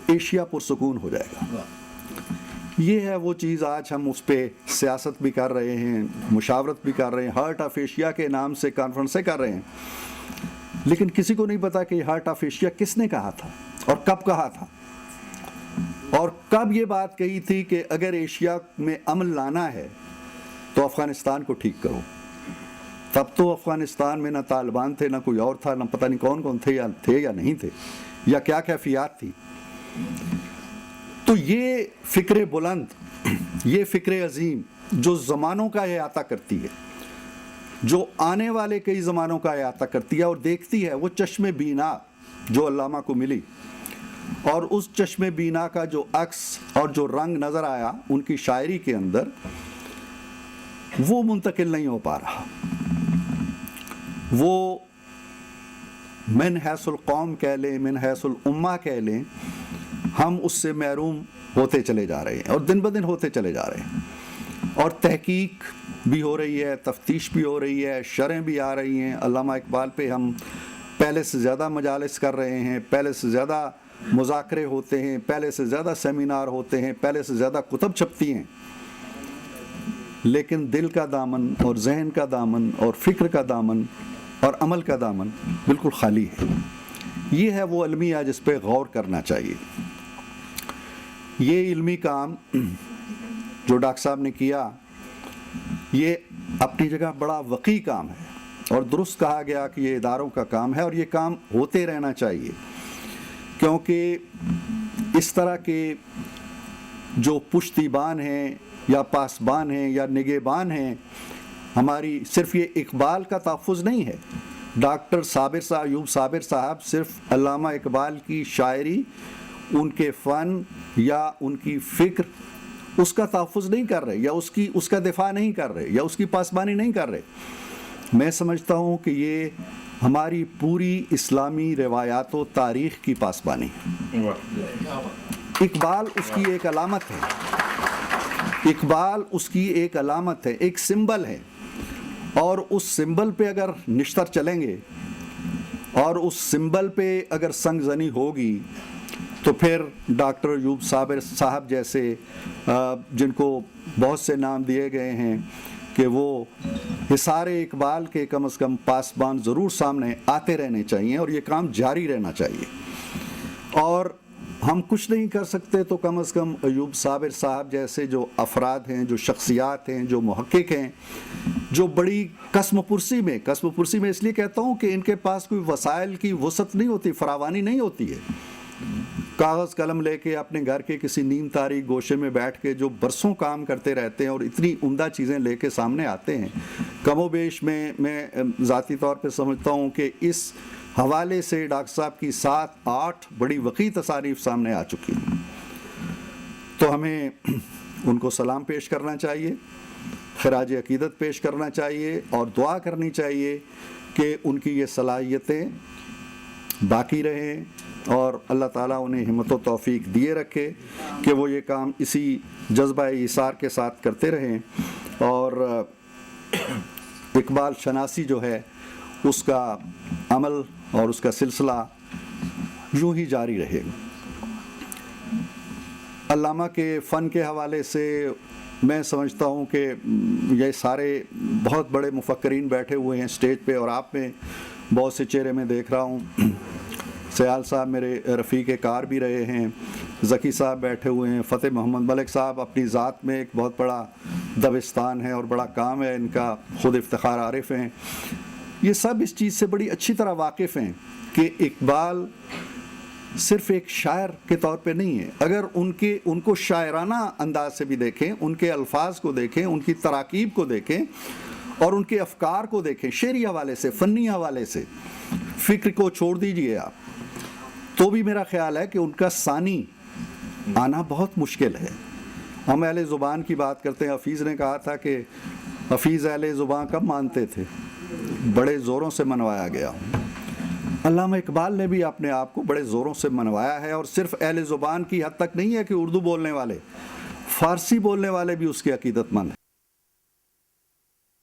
Asia پرسکون ہو جائے گا۔ یہ ہے وہ چیز، آج ہم اس پہ سیاست بھی کر رہے ہیں، مشاورت بھی کر رہے ہیں، ہارٹ آف ایشیا کے نام سے کانفرنسیں کر رہے ہیں، لیکن کسی کو نہیں پتا کہ ہارٹ آف ایشیا کس نے کہا تھا اور کب کہا تھا، اور کب یہ بات کہی تھی کہ اگر ایشیا میں امن لانا ہے تو افغانستان کو ٹھیک کرو۔ تب تو افغانستان میں نہ طالبان تھے، نہ کوئی اور تھا، نہ پتہ نہیں کون کون تھے یا نہیں تھے، یا کیا کیفیات تھی۔ تو یہ فکر بلند، یہ فکر عظیم جو زمانوں کا احاطہ کرتی ہے، جو آنے والے کئی زمانوں کا احاطہ کرتی ہے اور دیکھتی ہے، وہ چشم بینا جو علامہ کو ملی، اور اس چشم بینا کا جو عکس اور جو رنگ نظر آیا ان کی شاعری کے اندر، وہ منتقل نہیں ہو پا رہا۔ وہ من حیث القوم کہہ لیں، من حیث الامہ کہہ لیں، ہم اس سے محروم ہوتے چلے جا رہے ہیں اور دن بدن ہوتے چلے جا رہے ہیں، اور تحقیق بھی ہو رہی ہے، تفتیش بھی ہو رہی ہے، شرحیں بھی آ رہی ہیں۔ علامہ اقبال پہ ہم پہلے سے زیادہ مجالس کر رہے ہیں، پہلے سے زیادہ مذاکرے ہوتے ہیں، پہلے سے زیادہ سیمینار ہوتے ہیں، پہلے سے زیادہ کتب چھپتی ہیں، لیکن دل کا دامن اور ذہن کا دامن اور فکر کا دامن اور عمل کا دامن بالکل خالی ہے۔ یہ ہے وہ علمیہ جس پہ غور کرنا چاہیے۔ یہ علمی کام جو ڈاکٹر صاحب نے کیا، یہ اپنی جگہ بڑا وقیع کام ہے، اور درست کہا گیا کہ یہ اداروں کا کام ہے، اور یہ کام ہوتے رہنا چاہیے، کیونکہ اس طرح کے جو پشتیبان ہیں یا پاسبان ہیں یا نگہبان ہیں ہماری، صرف یہ اقبال کا تحفظ نہیں ہے۔ ڈاکٹر ایوب صابر صاحب صرف علامہ اقبال کی شاعری، ان کے فن یا ان کی فکر، اس کا تحفظ نہیں کر رہے، یا اس کا دفاع نہیں کر رہے، یا اس کی پاسبانی نہیں کر رہے۔ میں سمجھتا ہوں کہ یہ ہماری پوری اسلامی روایات و تاریخ کی پاسبانی ہے۔ اقبال اس کی ایک علامت ہے، اقبال اس کی ایک علامت ہے، ایک سمبل ہے، اور اس سمبل پہ اگر نشتر چلیں گے اور اس سمبل پہ اگر سنگ زنی ہوگی تو پھر ڈاکٹر ایوب صابر صاحب جیسے جن کو بہت سے نام دیے گئے ہیں کہ وہ حصار اقبال کے کم از کم پاسبان ضرور سامنے آتے رہنے چاہیے، اور یہ کام جاری رہنا چاہیے۔ اور ہم کچھ نہیں کر سکتے تو کم از کم ایوب صابر صاحب جیسے جو افراد ہیں، جو شخصیات ہیں، جو محقق ہیں، جو بڑی قسم پرسی میں اس لیے کہتا ہوں کہ ان کے پاس کوئی وسائل کی وسعت نہیں ہوتی، فراوانی نہیں ہوتی ہے، کاغذ قلم لے کے اپنے گھر کے کسی نیم تاریک گوشے میں بیٹھ کے جو برسوں کام کرتے رہتے ہیں اور اتنی عمدہ چیزیں لے کے سامنے آتے ہیں، کم و بیش میں ذاتی طور پہ سمجھتا ہوں کہ اس حوالے سے ڈاکٹر صاحب کی 7-8 بڑی وقیع تصانیف سامنے آ چکی ہیں۔ تو ہمیں ان کو سلام پیش کرنا چاہیے، خراج عقیدت پیش کرنا چاہیے، اور دعا کرنی چاہیے کہ ان کی یہ صلاحیتیں باقی رہیں، اور اللہ تعالیٰ انہیں ہمت و توفیق دیے رکھے کہ وہ یہ کام اسی جذبہ ایثار کے ساتھ کرتے رہیں، اور اقبال شناسی جو ہے اس کا عمل اور اس کا سلسلہ یوں ہی جاری رہے گا۔ علامہ کے فن کے حوالے سے میں سمجھتا ہوں کہ یہ سارے بہت بڑے مفکرین بیٹھے ہوئے ہیں سٹیج پہ، اور آپ میں بہت سے چہرے میں دیکھ رہا ہوں۔ سیال صاحب میرے رفیق کار بھی رہے ہیں، ذکی صاحب بیٹھے ہوئے ہیں، فتح محمد ملک صاحب اپنی ذات میں ایک بہت بڑا دبستان ہے اور بڑا کام ہے ان کا، خود افتخار عارف ہیں۔ یہ سب اس چیز سے بڑی اچھی طرح واقف ہیں کہ اقبال صرف ایک شاعر کے طور پہ نہیں ہے، اگر ان کو شاعرانہ انداز سے بھی دیکھیں، ان کے الفاظ کو دیکھیں، ان کی تراکیب کو دیکھیں، اور ان کے افکار کو دیکھیں، شعری حوالے سے، فنی حوالے سے، فکر کو چھوڑ دیجئے آپ، تو بھی میرا خیال ہے کہ ان کا ثانی آنا بہت مشکل ہے۔ ہم اہل زبان کی بات کرتے ہیں، حفیظ نے کہا تھا کہ حفیظ اہل زبان کب مانتے تھے؟ بڑے زوروں سے منوایا گیا۔ علامہ اقبال نے بھی اپنے آپ کو بڑے زوروں سے منوایا ہے، اور صرف اہل زبان کی حد تک نہیں ہے کہ اردو بولنے والے، فارسی بولنے والے بھی اس کے عقیدت مند